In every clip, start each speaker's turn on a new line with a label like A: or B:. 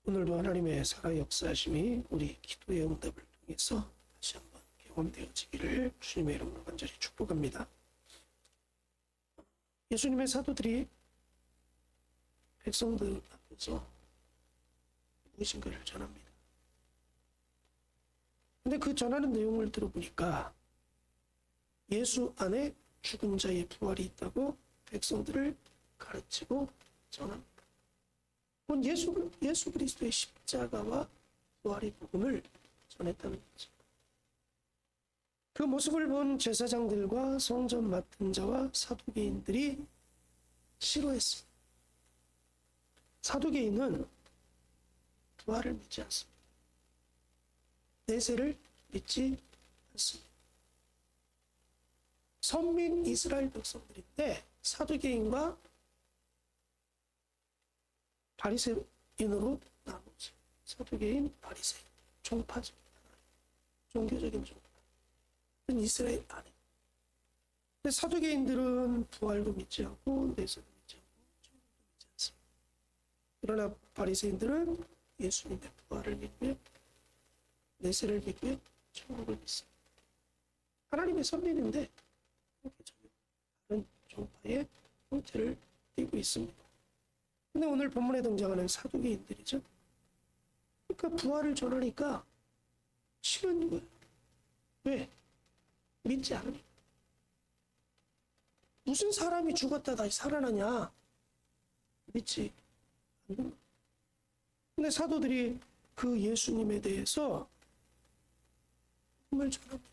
A: 오늘도 하나님의 살아 역사하심이 우리 기도의 응답을 통해서 다시 한번 경험되어지기를 주님의 이름으로 간절히 축복합니다. 예수님의 사도들이 백성들 앞에서 무엇인가를 전합니다. 근데 그 전하는 내용을 들어보니까 예수 안에 죽은 자의 부활이 있다고 백성들을 가르치고 전합니다. 그건 예수 그리스도의 십자가와 부활의 복음을 전했다는 거죠. 그 모습을 본 제사장들과 성전 맡은 자와 사두개인들이 싫어했습니다. 사두개인은 부활을 믿지 않습니다. 내세를 믿지 않습니다. 선민 이스라엘 백성들인데 사두개인과 바리새인으로 나누죠. 사두개인, 바리새인, 종파적, 종교적인 종파. 이스라엘 안에. 근데 사두개인들은 부활도 믿지 않고 내세도 믿지 않고 천국도 믿지 않습니다. 그러나 바리새인들은 예수님의 부활을 믿고요, 내세를 믿고요, 천국을 믿습니다. 하나님의 선민인데 이렇게 전혀 다른 종파의 형태를 띠고 있습니다. 근데 오늘 본문에 등장하는 사두개인들이죠. 그러니까 부활을 전하니까 싫은 거예요. 왜? 믿지 않으니까. 무슨 사람이 죽었다 다시 살아나냐? 믿지 않는 거예요. 근데 사도들이 그 예수님에 대해서 복음을 전합니다.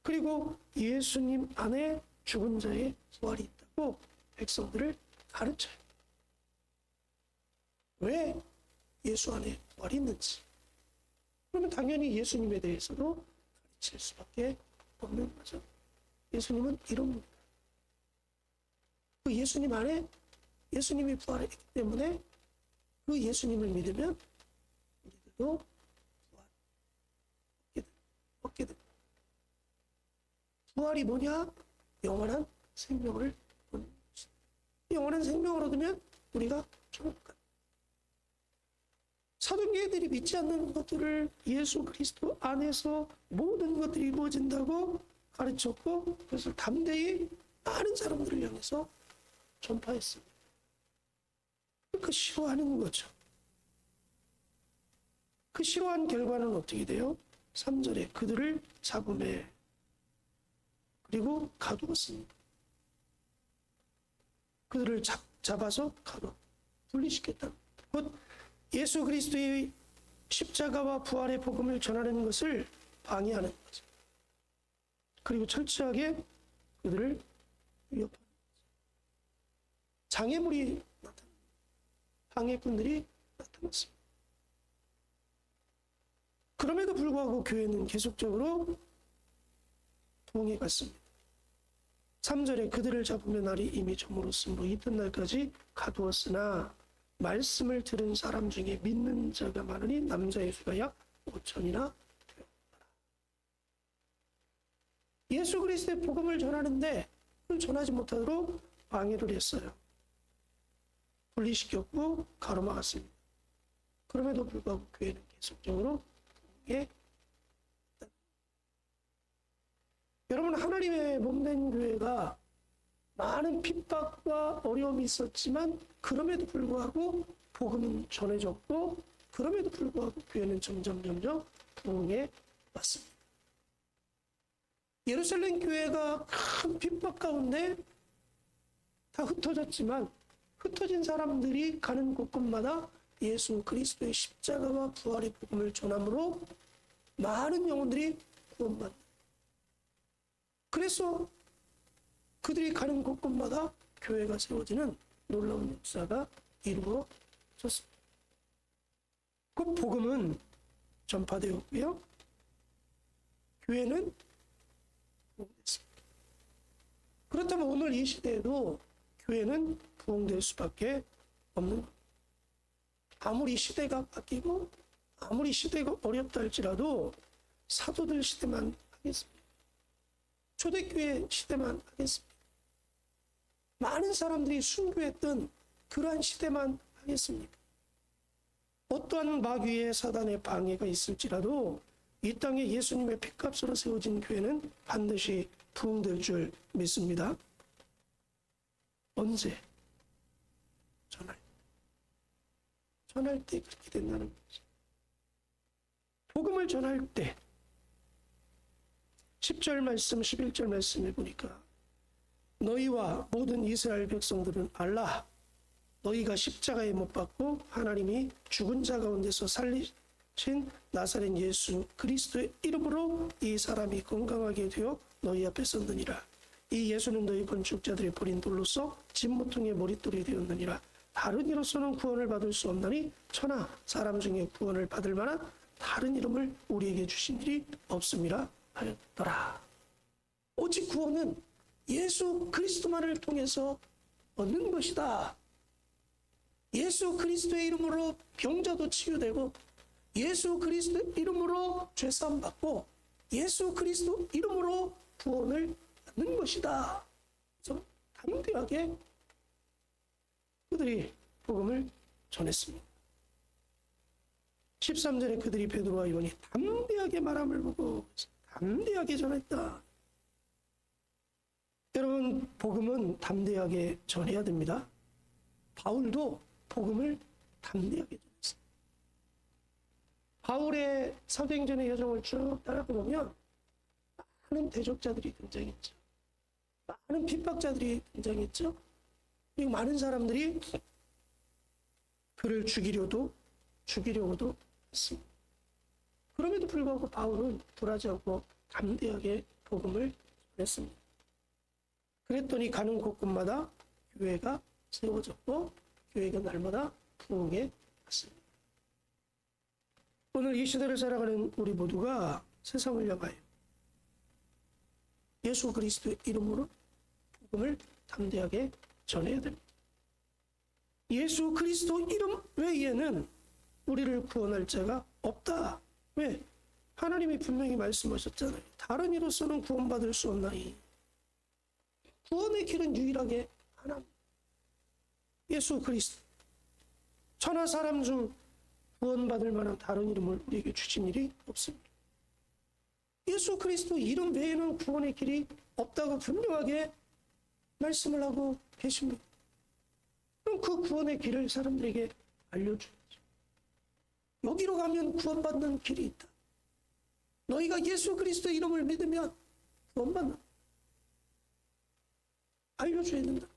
A: 그리고 예수님 안에 죽은 자의 부활이 있다고 백성들을 가르쳐요. 왜 예수 안에 부활이 있는지. 그러면 당연히 예수님에 대해서도 가르칠 수밖에 없는 거죠. 예수님은 이런 분이다. 그 예수님 안에 예수님이 부활했기 때문에 그 예수님을 믿으면 우리들도 부활 얻게 됩니다. 부활이 뭐냐? 영원한 생명을 얻는 것이다. 영원한 생명을 얻으면 우리가 천국 간다. 사도계들이 믿지 않는 것들을 예수 그리스도 안에서 모든 것들이 이루어진다고 가르쳤고, 그래서 담대히 많은 사람들을 향해서 전파했습니다. 그 싫어하는 거죠. 그 싫어한 결과는 어떻게 돼요? 3절에 그들을 잡음에 그리고 가두었습니다. 그들을 잡아서 가둬 분리시켰다. 곧 예수 그리스도의 십자가와 부활의 복음을 전하는 것을 방해하는 거죠. 그리고 철저하게 그들을 위협하는 거죠. 장애물이 나타납니다. 방해꾼들이 나타났습니다. 그럼에도 불구하고 교회는 계속적으로 부흥해 갔습니다. 3절에 그들을 잡으면 날이 이미 저물었으므로 이튿날까지 가두었으나 말씀을 들은 사람 중에 믿는 자가 많으니 남자의 수가 약 5천이나 되었더라. 예수 그리스도의 복음을 전하는데 그걸 전하지 못하도록 방해를 했어요. 분리시켰고 가로막았습니다. 그럼에도 불구하고 교회는 계속적으로 부흥해. 여러분, 하나님의 몸된 교회가 많은 핍박과 어려움이 있었지만 그럼에도 불구하고 복음은 전해졌고, 그럼에도 불구하고 교회는 점점 부흥해 왔습니다. 예루살렘 교회가 큰 핍박 가운데 다 흩어졌지만 흩어진 사람들이 가는 곳곳마다 예수 그리스도의 십자가와 부활의 복음을 전함으로 많은 영혼들이 구원받는. 그래서 그들이 가는 곳곳마다 교회가 세워지는 놀라운 역사가 이루어졌습니다. 그 복음은 전파되었고요. 교회는 부흥됐습니다. 그렇다면 오늘 이 시대에도 교회는 부흥될 수밖에 없는 겁니다. 아무리 시대가 바뀌고 아무리 시대가 어렵다 할지라도 사도들 시대만 하겠습니다. 초대교회 시대만 하겠습니다. 많은 사람들이 순교했던 그러한 시대만 하겠습니까? 어떠한 마귀의 사단의 방해가 있을지라도 이 땅에 예수님의 피값으로 세워진 교회는 반드시 부흥될 줄 믿습니다. 언제? 전할 때 그렇게 된다는 거죠. 복음을 전할 때 10절 말씀 11절 말씀을 보니까 너희와 모든 이스라엘 백성들은 알라 너희가 십자가에 못 박고 하나님이 죽은 자 가운데서 살리신 나사렛 예수 그리스도의 이름으로 이 사람이 건강하게 되어 너희 앞에 섰느니라. 이 예수는 너희 건축자들의 버린 돌로서 진모퉁이의 머릿돌이 되었느니라. 다른 이로서는 구원을 받을 수 없나니 천하 사람 중에 구원을 받을 만한 다른 이름을 우리에게 주신 일이 없음이라 하였더라. 오직 구원은 예수 그리스도만을 통해서 얻는 것이다. 예수 그리스도의 이름으로 병자도 치유되고 예수 그리스도의 이름으로 죄사함 받고 예수 그리스도 이름으로 구원을 받는 것이다. 그래서 담대하게 그들이 복음을 전했습니다. 13절에 그들이 베드로와 요한이 담대하게 말함을 보고 담대하게 전했다. 여러분, 복음은 담대하게 전해야 됩니다. 바울도 복음을 담대하게 전했습니다. 바울의 사도행전의 여정을 쭉 따라보면 많은 대적자들이 등장했죠. 많은 핍박자들이 등장했죠. 그리고 많은 사람들이 그를 죽이려고도 했습니다. 그럼에도 불구하고 바울은 굴하지 않고 담대하게 복음을 전했습니다. 그랬더니 가는 곳곳마다 교회가 세워졌고 교회가 날마다 부흥해 갔습니다. 오늘 이 시대를 살아가는 우리 모두가 세상을 향하여 예수 그리스도의 이름으로 복음을 담대하게 전해야 됩니다. 예수 그리스도 이름 외에는 우리를 구원할 자가 없다. 왜? 하나님이 분명히 말씀하셨잖아요. 다른 이로서는 구원받을 수 없나니 구원의 길은 유일하게 하나님 예수 그리스도. 천하 사람 중 구원받을 만한 다른 이름을 우리에게 주신 일이 없습니다. 예수 그리스도 이름 외에는 구원의 길이 없다고 분명하게 말씀을 하고 계십니다. 그럼 그 구원의 길을 사람들에게 알려줘야죠. 여기로 가면 구원받는 길이 있다. 너희가 예수 그리스도 이름을 믿으면 구원받는다. 알려줘야 된다.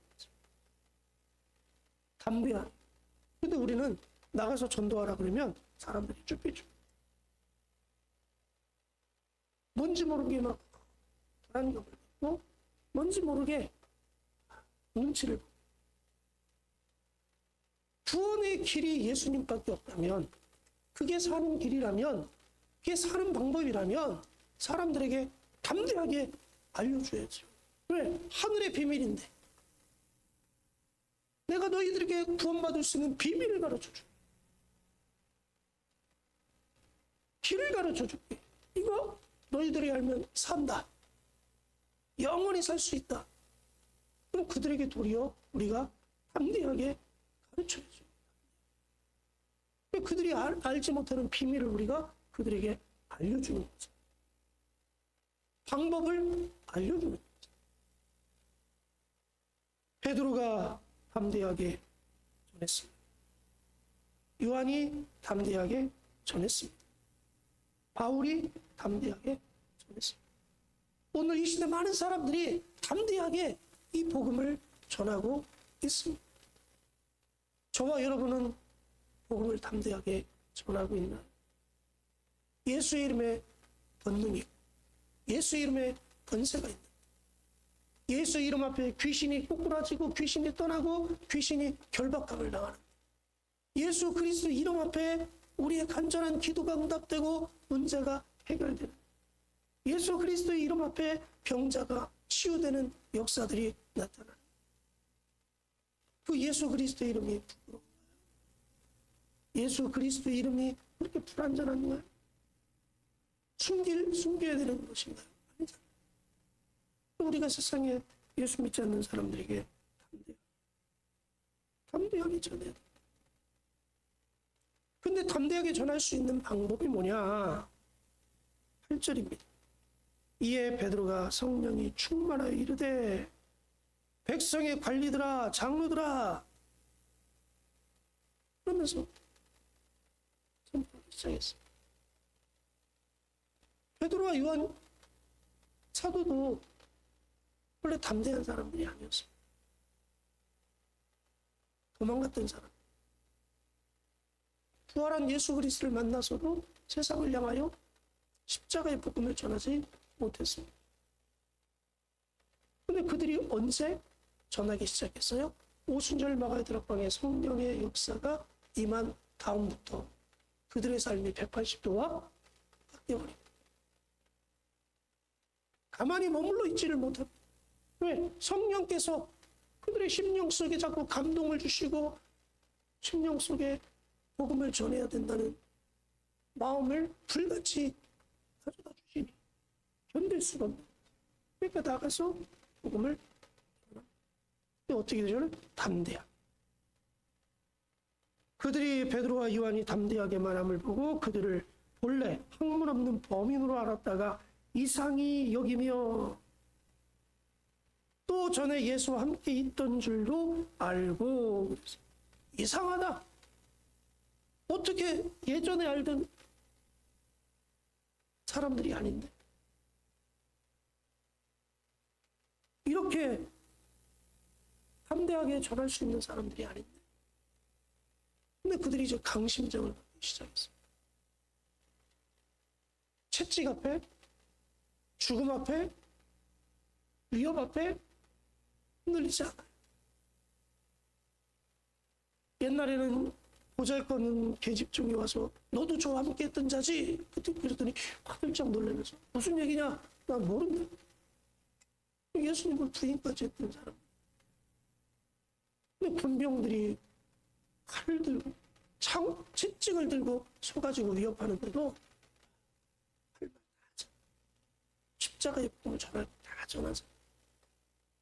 A: 담대한. 근데 우리는 나가서 전도하라 그러면 사람들이 쭈삐쭈. 뭔지 모르게 막 불안감을 갖고 뭔지 모르게 눈치를 보고. 구원의 길이 예수님밖에 없다면 그게 사는 길이라면 그게 사는 방법이라면 사람들에게 담대하게 알려줘야죠. 왜? 하늘의 비밀인데 내가 너희들에게 구원받을 수 있는 비밀을 가르쳐줘. 길을 가르쳐줄게. 이거 너희들이 알면 산다. 영원히 살 수 있다. 그럼 그들에게 도리어 우리가 담대하게 가르쳐야죠. 그들이 알지 못하는 비밀을 우리가 그들에게 알려주는 거죠. 방법을 알려주는 거죠. 베드로가 담대하게 전했습니다. 요한이 담대하게 전했습니다. 바울이 담대하게 전했습니다. 오늘 이 시대 많은 사람들이 담대하게 이 복음을 전하고 있습니다. 저와 여러분은 복음을 담대하게 전하고 있나요? 예수의 이름에 권능이 있고 예수의 이름에 권세가 있는 예수 이름 앞에 귀신이 꼬꾸라지고 귀신이 떠나고 귀신이 결박감을 당하는 예수 그리스도 이름 앞에 우리의 간절한 기도가 응답되고 문제가 해결되는 예수 그리스도의 이름 앞에 병자가 치유되는 역사들이 나타나는 그 예수 그리스도의 이름이 부끄러운가요? 예수 그리스도의 이름이 그렇게 불완전한가요? 숨겨야 되는 것인가요? 아니잖아요. 우리가 세상에 예수 믿지 않는 사람들에게 담대하게 전해야 돼요. 근데 담대하게 전할 수 있는 방법이 뭐냐? 8절입니다. 이에 베드로가 성령이 충만하여 이르되 백성의 관리들아 장로들아 그러면서 선포하기 시작했습니다. 베드로와 요한 사도도 원래 담대한 사람들이 아니었습니다. 도망갔던 사람. 부활한 예수 그리스도를 만나서도 세상을 향하여 십자가의 복음을 전하지 못했습니다. 그런데 그들이 언제 전하기 시작했어요? 오순절 마가의 다락방에 성령의 역사가 임한 다음부터 그들의 삶이 180도가 바뀌어버립니다. 가만히 머물러 있지를 못합니다. 왜? 성령께서 그들의 심령 속에 자꾸 감동을 주시고 심령 속에 복음을 전해야 된다는 마음을 불같이 가져다 주시니 견딜 수가 없는. 그러니까 나가서 복음을 전합니다. 어떻게 되죠? 담대한. 그들이 베드로와 요한이 담대하게 말함을 보고 그들을 본래 학문 없는 범인으로 알았다가 이상히 여기며 또 전에 예수와 함께 있던 줄도 알고 이상하다. 어떻게 예전에 알던 사람들이 아닌데 이렇게 담대하게 전할 수 있는 사람들이 아닌데 근데 그들이 이제 강심장을 받기 시작했습니다. 채찍 앞에 죽음 앞에 위협 앞에 흔들리지 않아요. 옛날에는 보잘것없는 계집종이 와서 너도 저와 함께 했던 자지? 그랬더니 화들짝 놀라면서 무슨 얘기냐? 난 모른다. 예수님을 부인까지 했던 사람. 근데 군병들이 칼을 들고 채찍을 들고 쏘가지고 위협하는데도 십자가의 복음을 전하고 다 전하자.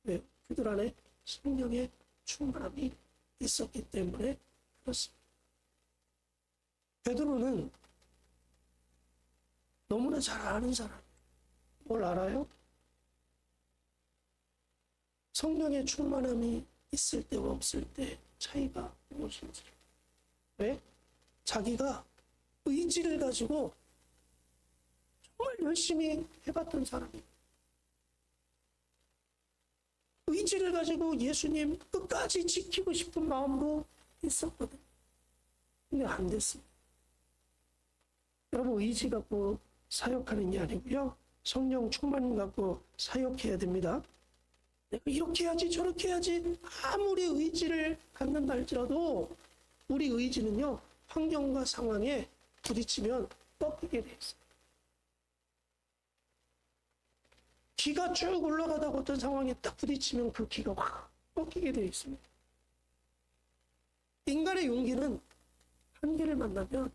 A: 왜? 그들 안에 성령의 충만함이 있었기 때문에 그렇습니다. 베드로는 너무나 잘 아는 사람. 뭘 알아요? 성령의 충만함이 있을 때와 없을 때 차이가 무엇인지. 왜? 자기가 의지를 가지고 정말 열심히 해봤던 사람이에요. 의지를 가지고 예수님 끝까지 지키고 싶은 마음으로 있었거든. 근데 안 됐습니다. 여러분 의지 갖고 사역하는 게 아니고요. 성령 충만 갖고 사역해야 됩니다. 내가 이렇게 해야지 저렇게 해야지 아무리 의지를 갖는다 할지라도 우리 의지는요. 환경과 상황에 부딪히면 꺾이게 돼 있어요. 기가 쭉 올라가다가 어떤 상황에 딱 부딪히면 그 기가 확 꺾이게 되어 있습니다. 인간의 용기는 한계를 만나면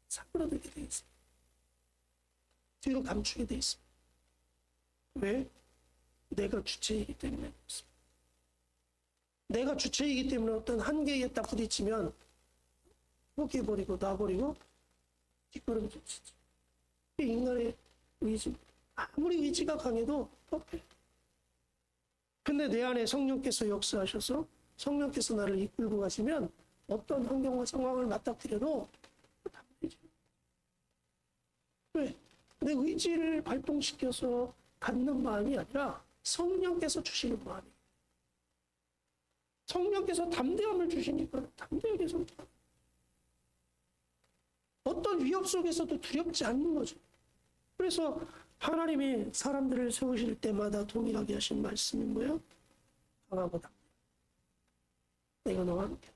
A: 사그라들게 되어 있습니다. 뒤로 감추게 되어 있습니다. 왜? 내가 주체이기 때문에 그렇습니다. 내가 주체이기 때문에 어떤 한계에 딱 부딪히면 포기해버리고 놔버리고 뒷걸음질 치죠. 이게 인간의 의지입니다. 아무리 의지가 강해도 꺾여요. 근데 내 안에 성령께서 역사하셔서 성령께서 나를 이끌고 가시면 어떤 환경과 상황을 맞닥뜨려도 담대지. 왜? 내 의지를 발동시켜서 갖는 마음이 아니라 성령께서 주시는 마음이에요. 성령께서 담대함을 주시니까 담대하게 선택합니다. 어떤 위협 속에서도 두렵지 않는 거죠. 그래서 하나님이 사람들을 세우실 때마다 동일하게 하신 말씀이 뭐예요? 강하고 담대. 내가 너와 함께.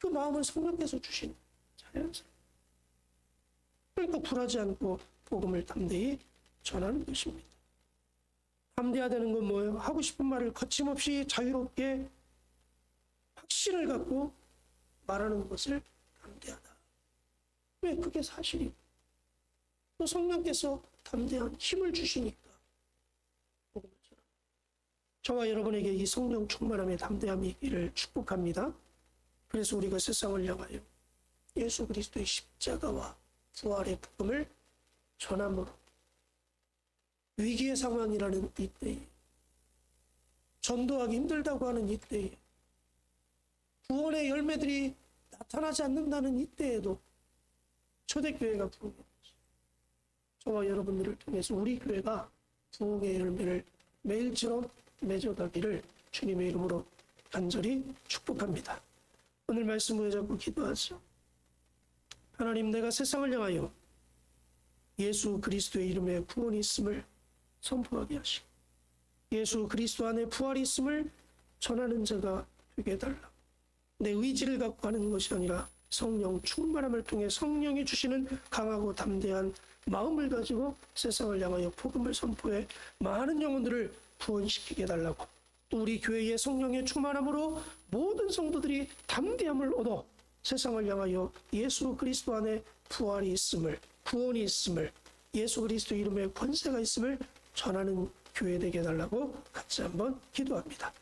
A: 그 마음은 성령께서 주신 자연스러워. 그러니까 굴하지 않고 복음을 담대히 전하는 것입니다. 담대하다는 건 뭐예요? 하고 싶은 말을 거침없이 자유롭게 확신을 갖고 말하는 것을 담대하다. 왜? 그게 사실이고 또 성령께서 담대한 힘을 주시니까 복음을 전합니다. 저와 여러분에게 이 성령 충만함의 담대함이 있기를 축복합니다. 그래서 우리가 세상을 향하여 예수 그리스도의 십자가와 부활의 복음을 전함으로 위기의 상황이라는 이때에, 전도하기 힘들다고 하는 이때에, 구원의 열매들이 나타나지 않는다는 이때에도 초대교회가 부흥의 것이, 저와 여러분들을 통해서 우리 교회가 부흥의 열매를 매일처럼 맺어가기를 주님의 이름으로 간절히 축복합니다. 오늘 말씀 붙잡고 기도하죠. 하나님, 내가 세상을 향하여 예수 그리스도의 이름에 구원이 있음을 선포하게 하시고 예수 그리스도 안에 부활이 있음을 전하는 자가 되게 해달라. 내 의지를 갖고 하는 것이 아니라 성령 충만함을 통해 성령이 주시는 강하고 담대한 마음을 가지고 세상을 향하여 복음을 선포해 많은 영혼들을 구원시키게 해달라고, 또 우리 교회의 성령의 충만함으로 모든 성도들이 담대함을 얻어 세상을 향하여 예수 그리스도 안에 부활이 있음을, 구원이 있음을, 예수 그리스도 이름에 권세가 있음을 전하는 교회 되게 해달라고 같이 한번 기도합니다.